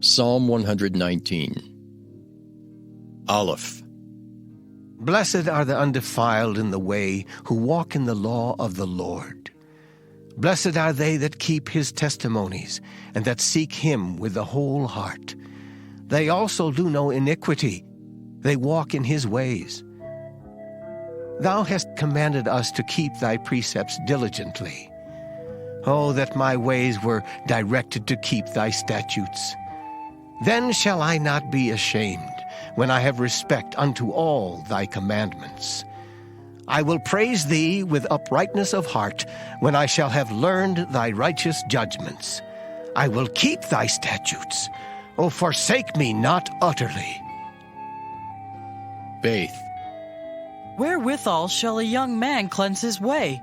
Psalm 119. Aleph. Blessed are the undefiled in the way, who walk in the law of the Lord. Blessed are they that keep his testimonies, and that seek him with the whole heart. They also do no iniquity. They walk in his ways. Thou hast commanded us to keep thy precepts diligently. Oh, that my ways were directed to keep thy statutes. Then shall I not be ashamed, when I have respect unto all thy commandments. I will praise thee with uprightness of heart, when I shall have learned thy righteous judgments. I will keep thy statutes. O forsake me not utterly. Baith. Wherewithal shall a young man cleanse his way?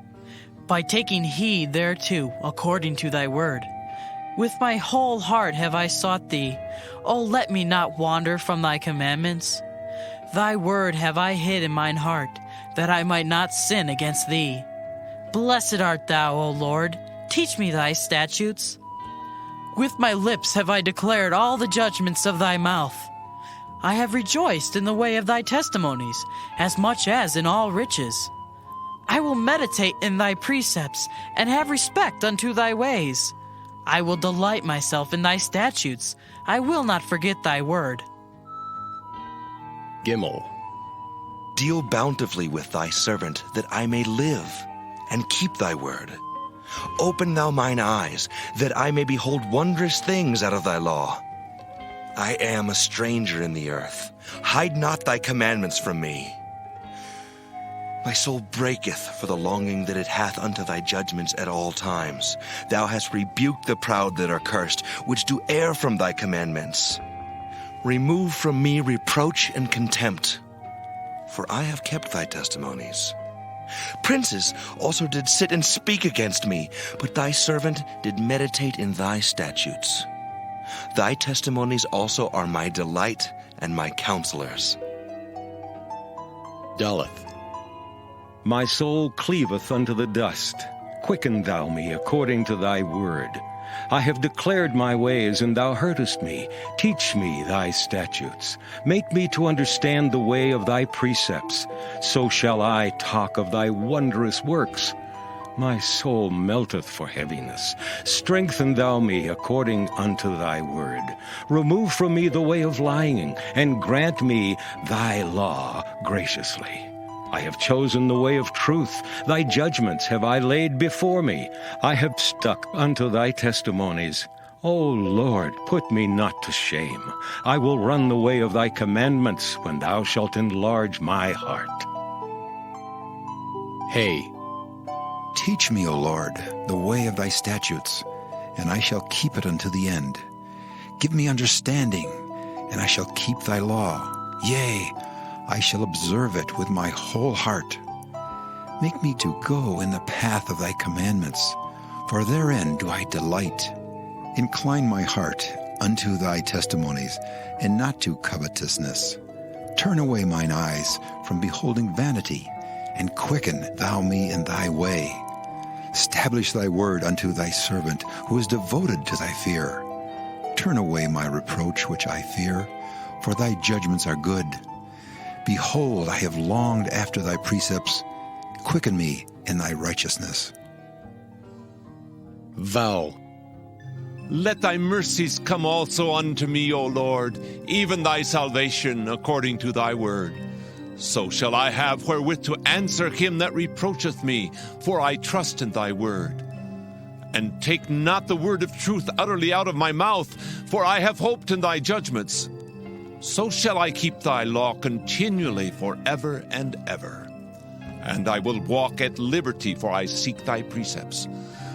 By taking heed thereto, according to thy word. With my whole heart have I sought thee. O let me not wander from thy commandments. Thy word have I hid in mine heart, that I might not sin against thee. Blessed art thou, O Lord. Teach me thy statutes. With my lips have I declared all the judgments of thy mouth. I have rejoiced in the way of thy testimonies, as much as in all riches. I will meditate in thy precepts, and have respect unto thy ways. I will delight myself in thy statutes. I will not forget thy word. Gimel. Deal bountifully with thy servant, that I may live, and keep thy word. Open thou mine eyes, that I may behold wondrous things out of thy law. I am a stranger in the earth. Hide not thy commandments from me. My soul breaketh for the longing that it hath unto thy judgments at all times. Thou hast rebuked the proud that are cursed, which do err from thy commandments. Remove from me reproach and contempt, for I have kept thy testimonies. Princes also did sit and speak against me, but thy servant did meditate in thy statutes. Thy testimonies also are my delight and my counselors. Daleth. My soul cleaveth unto the dust. Quicken thou me according to thy word. I have declared my ways, and thou heardest me. Teach me thy statutes. Make me to understand the way of thy precepts. So shall I talk of thy wondrous works. My soul melteth for heaviness. Strengthen thou me according unto thy word. Remove from me the way of lying, and grant me thy law graciously. I have chosen the way of truth. Thy judgments have I laid before me. I have stuck unto thy testimonies. O Lord, put me not to shame. I will run the way of thy commandments when thou shalt enlarge my heart. Hay. Teach me, O Lord, the way of thy statutes, and I shall keep it unto the end. Give me understanding, and I shall keep thy law. Yea, I shall observe it with my whole heart. Make me to go in the path of thy commandments, for therein do I delight. Incline my heart unto thy testimonies, and not to covetousness. Turn away mine eyes from beholding vanity, and quicken thou me in thy way. Establish thy word unto thy servant, who is devoted to thy fear. Turn away my reproach which I fear, for thy judgments are good. Behold, I have longed after thy precepts. Quicken me in thy righteousness. Vow. Let thy mercies come also unto me, O Lord, even thy salvation according to thy word. So shall I have wherewith to answer him that reproacheth me, for I trust in thy word. And take not the word of truth utterly out of my mouth, for I have hoped in thy judgments. So shall I keep thy law continually forever and ever. And I will walk at liberty, for I seek thy precepts.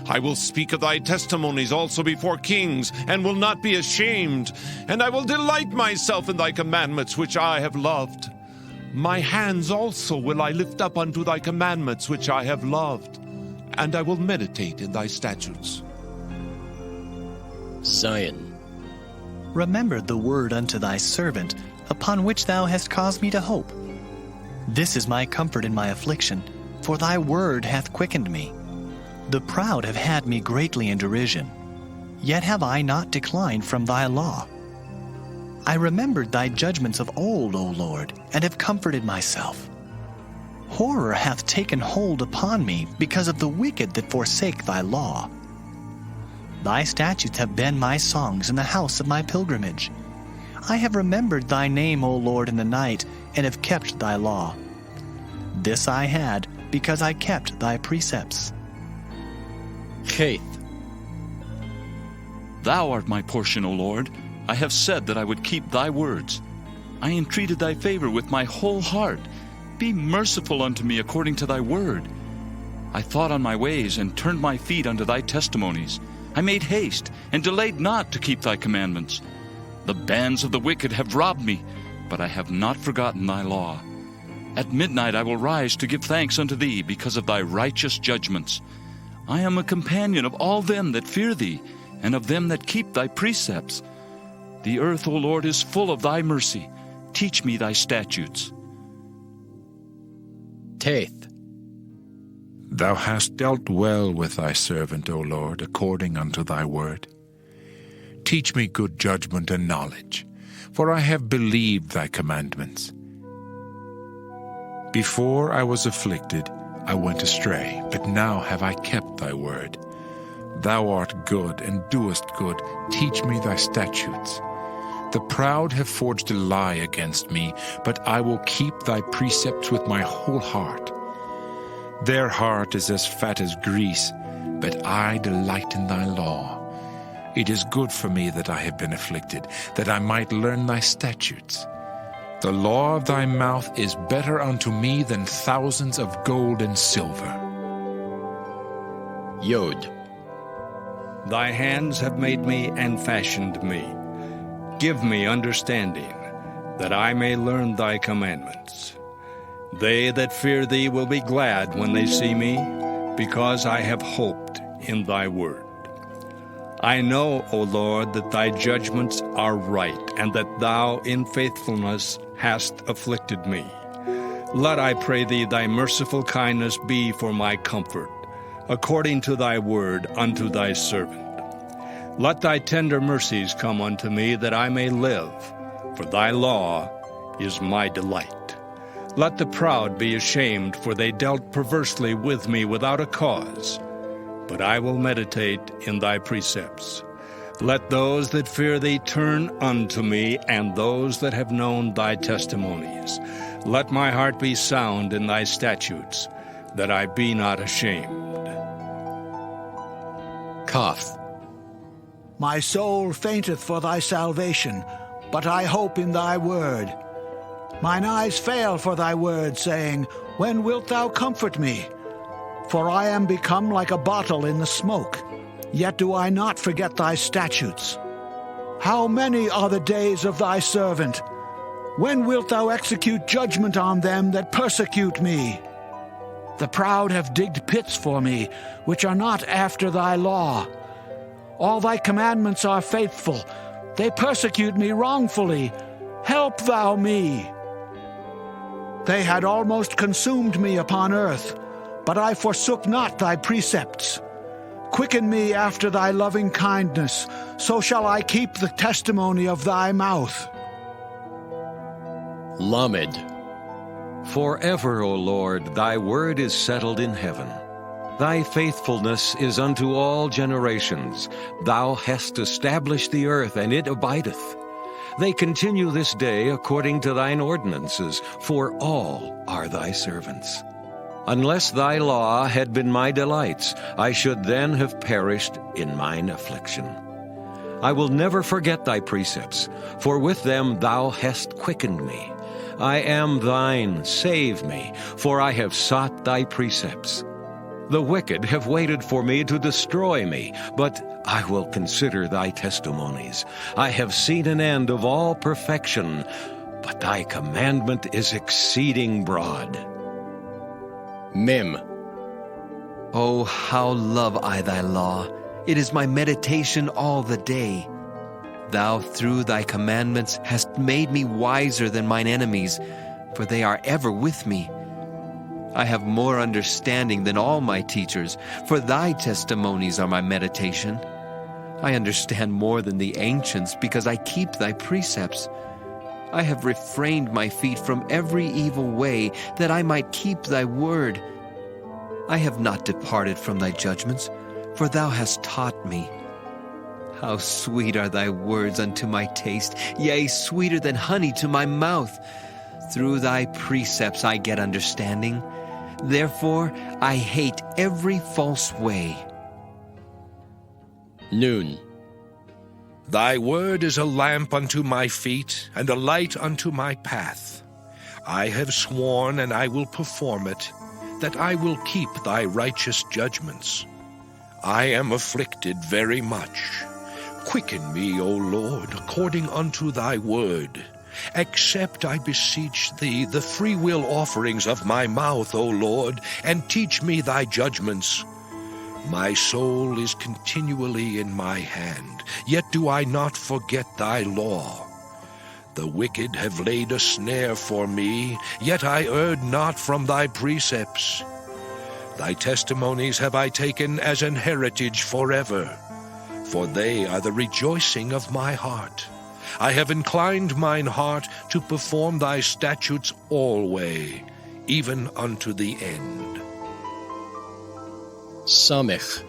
I will speak of thy testimonies also before kings, and will not be ashamed. And I will delight myself in thy commandments, which I have loved. My hands also will I lift up unto thy commandments, which I have loved. And I will meditate in thy statutes. Zion. Remember the word unto thy servant, upon which thou hast caused me to hope. This is my comfort in my affliction, for thy word hath quickened me. The proud have had me greatly in derision, yet have I not declined from thy law. I remembered thy judgments of old, O Lord, and have comforted myself. Horror hath taken hold upon me because of the wicked that forsake thy law. Thy statutes have been my songs in the house of my pilgrimage. I have remembered thy name, O Lord, in the night, and have kept thy law. This I had because I kept thy precepts. Cheth. Thou art my portion, O Lord. I have said that I would keep thy words. I entreated thy favor with my whole heart. Be merciful unto me according to thy word. I thought on my ways and turned my feet unto thy testimonies. I made haste and delayed not to keep thy commandments. The bands of the wicked have robbed me, but I have not forgotten thy law. At midnight I will rise to give thanks unto thee because of thy righteous judgments. I am a companion of all them that fear thee, and of them that keep thy precepts. The earth, O Lord, is full of thy mercy. Teach me thy statutes. Teth. Thou hast dealt well with thy servant, O Lord, according unto thy word. Teach me good judgment and knowledge, for I have believed thy commandments. Before I was afflicted, I went astray, but now have I kept thy word. Thou art good and doest good. Teach me thy statutes. The proud have forged a lie against me, but I will keep thy precepts with my whole heart. Their heart is as fat as grease, but I delight in thy law. It is good for me that I have been afflicted, that I might learn thy statutes. The law of thy mouth is better unto me than thousands of gold and silver. Yod. Thy hands have made me and fashioned me. Give me understanding, that I may learn thy commandments. They that fear thee will be glad when they see me, because I have hoped in thy word. I know, O Lord, that thy judgments are right, and that thou in faithfulness hast afflicted me. Let, I pray thee, thy merciful kindness be for my comfort, according to thy word unto thy servant. Let thy tender mercies come unto me, that I may live, for thy law is my delight. Let the proud be ashamed, for they dealt perversely with me without a cause. But I will meditate in thy precepts. Let those that fear thee turn unto me, and those that have known thy testimonies. Let my heart be sound in thy statutes, that I be not ashamed. Kaf. My soul fainteth for thy salvation, but I hope in thy word. Mine eyes fail for thy word, saying, When wilt thou comfort me? For I am become like a bottle in the smoke, yet do I not forget thy statutes. How many are the days of thy servant? When wilt thou execute judgment on them that persecute me? The proud have digged pits for me, which are not after thy law. All thy commandments are faithful. They persecute me wrongfully. Help thou me. They had almost consumed me upon earth, but I forsook not thy precepts. Quicken me after thy loving kindness, so shall I keep the testimony of thy mouth. Lamed. Forever, O Lord, thy word is settled in heaven. Thy faithfulness is unto all generations. Thou hast established the earth, and it abideth. They continue this day according to thine ordinances, for all are thy servants. Unless thy law had been my delights, I should then have perished in mine affliction. I will never forget thy precepts, for with them thou hast quickened me. I am thine, save me, for I have sought thy precepts. The wicked have waited for me to destroy me, but I will consider thy testimonies. I have seen an end of all perfection, but thy commandment is exceeding broad. Mem. Oh, how love I thy law! It is my meditation all the day. Thou through thy commandments hast made me wiser than mine enemies, for they are ever with me. I have more understanding than all my teachers, for thy testimonies are my meditation. I understand more than the ancients because I keep thy precepts. I have refrained my feet from every evil way that I might keep thy word. I have not departed from thy judgments, for thou hast taught me. How sweet are thy words unto my taste, yea, sweeter than honey to my mouth. Through thy precepts I get understanding. Therefore I hate every false way. Noon. Thy word is a lamp unto my feet, and a light unto my path. I have sworn, and I will perform it, that I will keep thy righteous judgments. I am afflicted very much. Quicken me, O Lord, according unto thy word. Accept, I beseech thee, the freewill offerings of my mouth, O Lord, and teach me thy judgments. My soul is continually in my hand, yet do I not forget thy law. The wicked have laid a snare for me, yet I erred not from thy precepts. Thy testimonies have I taken as an heritage forever, for they are the rejoicing of my heart. I have inclined mine heart to perform thy statutes alway, even unto the end. Samech.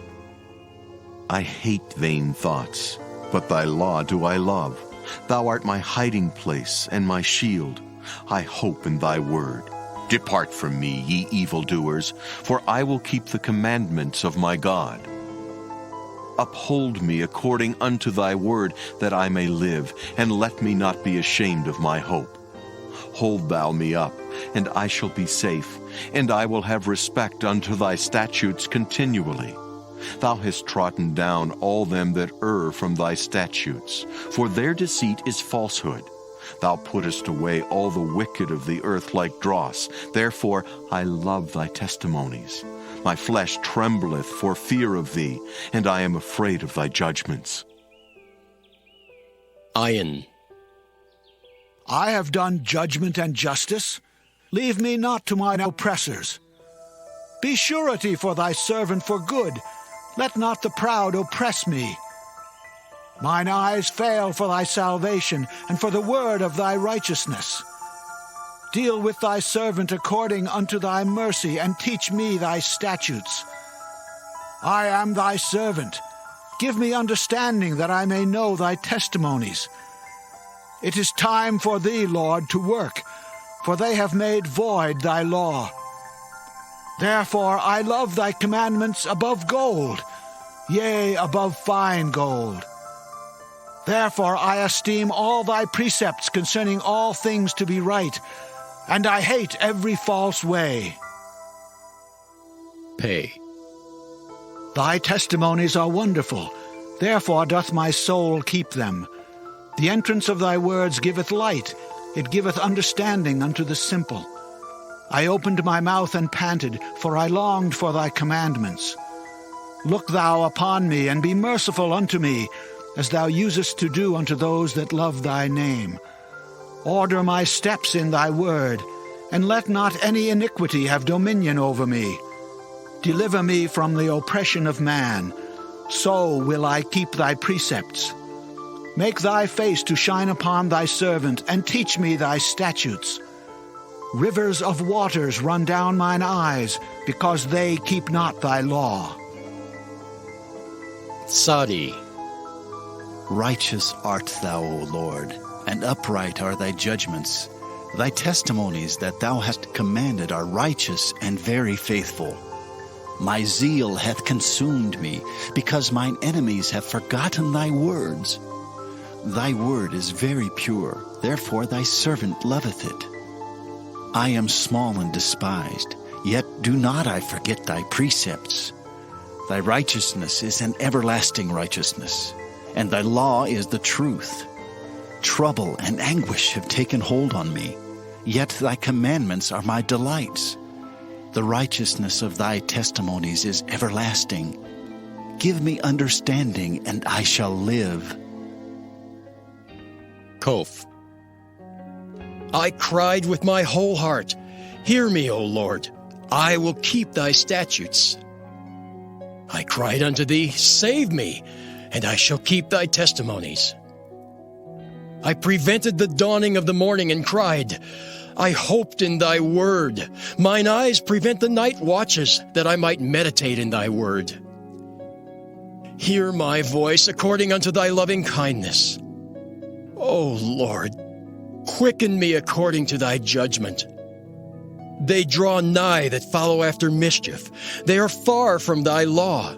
I hate vain thoughts, but thy law do I love. Thou art my hiding place and my shield. I hope in thy word. Depart from me, ye evildoers, for I will keep the commandments of my God. Uphold me according unto thy word, that I may live, and let me not be ashamed of my hope. Hold thou me up, and I shall be safe, and I will have respect unto thy statutes continually. Thou hast trodden down all them that err from thy statutes, for their deceit is falsehood. Thou puttest away all the wicked of the earth like dross. Therefore I love thy testimonies. My flesh trembleth for fear of thee, and I am afraid of thy judgments. Ayin. I have done judgment and justice. Leave me not to mine oppressors. Be surety for thy servant for good. Let not the proud oppress me. Mine eyes fail for thy salvation, and for the word of thy righteousness. Deal with thy servant according unto thy mercy, and teach me thy statutes. I am thy servant. Give me understanding, that I may know thy testimonies. It is time for thee, Lord, to work, for they have made void thy law. Therefore I love thy commandments above gold, yea, above fine gold. Therefore I esteem all thy precepts concerning all things to be right, and I hate every false way. Pay. Thy testimonies are wonderful, therefore doth my soul keep them. The entrance of thy words giveth light, it giveth understanding unto the simple. I opened my mouth and panted, for I longed for thy commandments. Look thou upon me, and be merciful unto me, as thou usest to do unto those that love thy name. Order my steps in thy word, and let not any iniquity have dominion over me. Deliver me from the oppression of man, so will I keep thy precepts. Make thy face to shine upon thy servant, and teach me thy statutes. Rivers of waters run down mine eyes, because they keep not thy law. Sadi. Righteous art thou, O Lord, and upright are thy judgments. Thy testimonies that thou hast commanded are righteous and very faithful. My zeal hath consumed me, because mine enemies have forgotten thy words. Thy word is very pure, therefore thy servant loveth it. I am small and despised, yet do not I forget thy precepts. Thy righteousness is an everlasting righteousness, and thy law is the truth. Trouble and anguish have taken hold on me, yet thy commandments are my delights. The righteousness of thy testimonies is everlasting. Give me understanding, and I shall live. Kof. I cried with my whole heart, hear me, O Lord, I will keep thy statutes. I cried unto thee, save me, and I shall keep thy testimonies. I prevented the dawning of the morning and cried, I hoped in thy word. Mine eyes prevent the night watches, that I might meditate in thy word. Hear my voice according unto thy loving kindness. O Lord, quicken me according to thy judgment. They draw nigh that follow after mischief. They are far from thy law.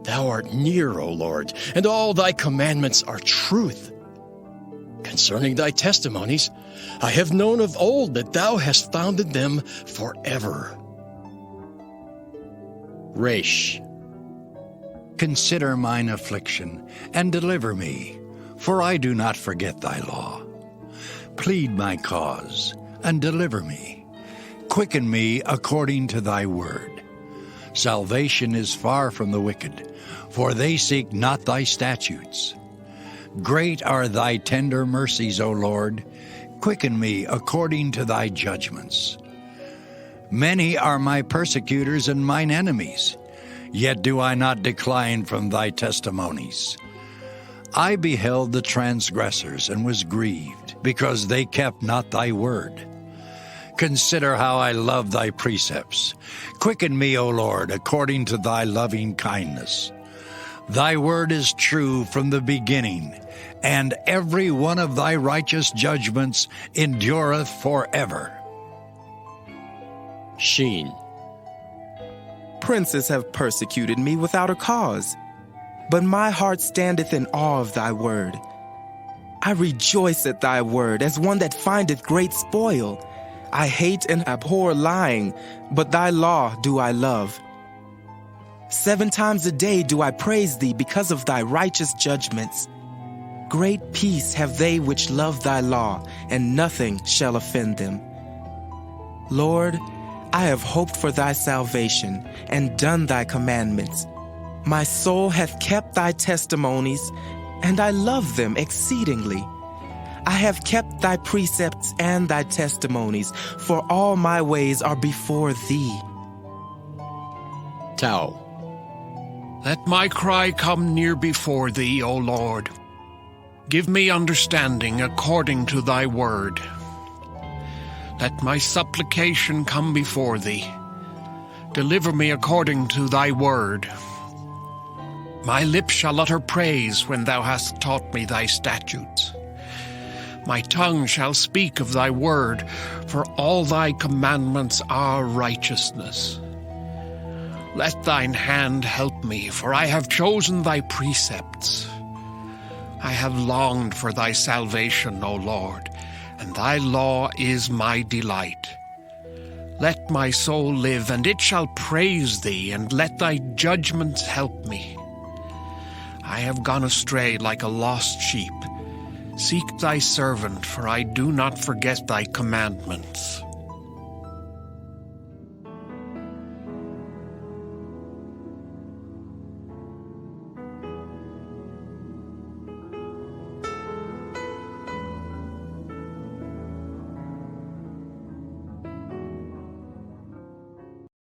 Thou art near, O Lord, and all thy commandments are truth. Concerning thy testimonies, I have known of old that thou hast founded them forever. Resh. Consider mine affliction, and deliver me, for I do not forget thy law. Plead my cause, and deliver me. Quicken me according to thy word. Salvation is far from the wicked, for they seek not thy statutes. Great are thy tender mercies, O Lord. Quicken me according to thy judgments. Many are my persecutors and mine enemies, yet do I not decline from thy testimonies. I beheld the transgressors and was grieved, because they kept not thy word. Consider how I love thy precepts. Quicken me, O Lord, according to thy loving kindness. Thy word is true from the beginning, and every one of thy righteous judgments endureth forever. Sheen. Princes have persecuted me without a cause, but my heart standeth in awe of thy word. I rejoice at thy word as one that findeth great spoil. I hate and abhor lying, but thy law do I love. 7 times a day do I praise thee because of thy righteous judgments. Great peace have they which love thy law, and nothing shall offend them. Lord, I have hoped for thy salvation, and done thy commandments. My soul hath kept thy testimonies, and I love them exceedingly. I have kept thy precepts and thy testimonies, for all my ways are before thee. Tau. Let my cry come near before thee, O Lord. Give me understanding according to thy word. Let my supplication come before thee. Deliver me according to thy word. My lips shall utter praise when thou hast taught me thy statutes. My tongue shall speak of thy word, for all thy commandments are righteousness. Let thine hand help me, for I have chosen thy precepts. I have longed for thy salvation, O Lord, and thy law is my delight. Let my soul live, and it shall praise thee, and let thy judgments help me. I have gone astray like a lost sheep. Seek thy servant, for I do not forget thy commandments.